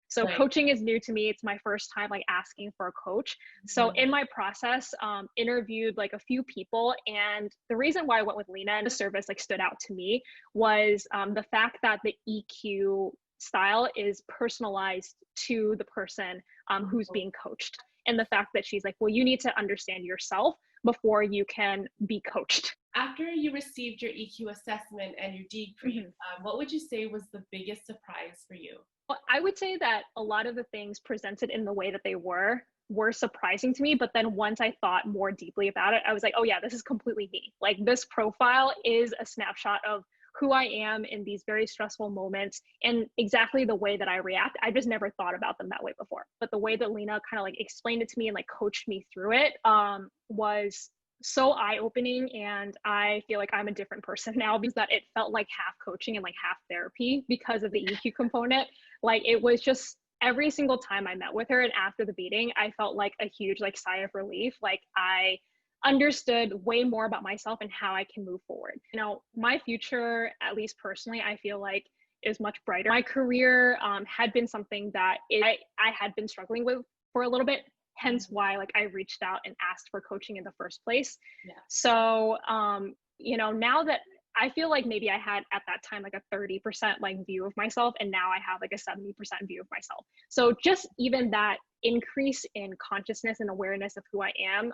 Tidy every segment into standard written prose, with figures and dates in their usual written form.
So Right. coaching is new to me. It's my first time like asking for a coach. So in my process, interviewed like a few people, and the reason why I went with Lena and the service like stood out to me was the fact that the EQ style is personalized to the person who's being coached, and the fact that she's like, well, you need to understand yourself before you can be coached. After you received your EQ assessment and your debrief, what would you say was the biggest surprise for you? Well, I would say that a lot of the things presented in the way that they were surprising to me. But then once I thought more deeply about it, I was like, oh yeah, this is completely me. Like this profile is a snapshot of who I am in these very stressful moments and exactly the way that I react. I just never thought about them that way before. But the way that Lena kind of like explained it to me and like coached me through it was so eye-opening, and I feel like I'm a different person now because that it felt like half coaching and like half therapy because of the EQ component. Like it was just every single time I met with her and after the meeting, I felt like a huge like sigh of relief. Like I understood way more about myself and how I can move forward. You know, my future, at least personally, I feel like is much brighter. My career had been something that I had been struggling with for a little bit, hence why like I reached out and asked for coaching in the first place. Yeah. So you know, now that I feel like maybe I had at that time like a 30% like view of myself, and now I have like a 70% view of myself. So just even that increase in consciousness and awareness of who I am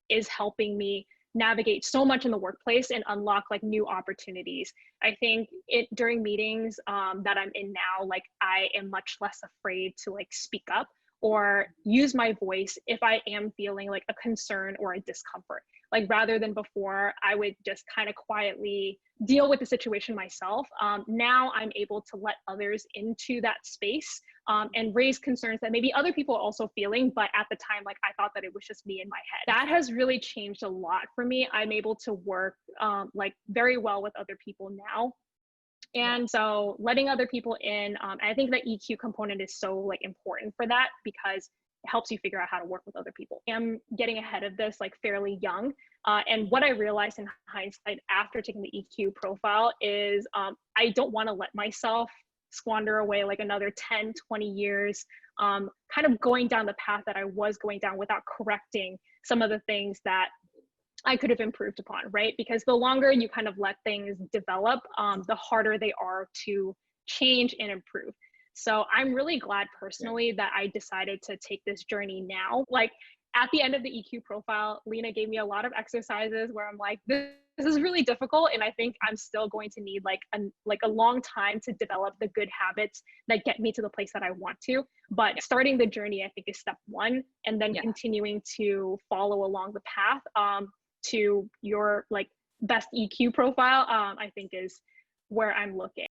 is helping me navigate so much in the workplace and unlock like new opportunities. I think it during meetings that I'm in now, like I am much less afraid to like speak up or use my voice if I am feeling like a concern or a discomfort. Like rather than before, I would just kind of quietly deal with the situation myself. Now I'm able to let others into that space and raise concerns that maybe other people are also feeling, but at the time, like I thought that it was just me in my head. That has really changed a lot for me. I'm able to work like very well with other people now. And so letting other people in, I think the EQ component is so like important for that because it helps you figure out how to work with other people. I'm getting ahead of this like fairly young. And what I realized in hindsight after taking the EQ profile is I don't want to let myself squander away like another 10, 20 years, kind of going down the path that I was going down without correcting some of the things that I could have improved upon, right? Because the longer you kind of let things develop, the harder they are to change and improve. So I'm really glad personally that I decided to take this journey now. Like at the end of the EQ profile, Lena gave me a lot of exercises where I'm like, this is really difficult. And I think I'm still going to need like a long time to develop the good habits that get me to the place that I want to. But starting the journey, I think is step one. And then continuing to follow along the path to your like best EQ profile, I think is where I'm looking.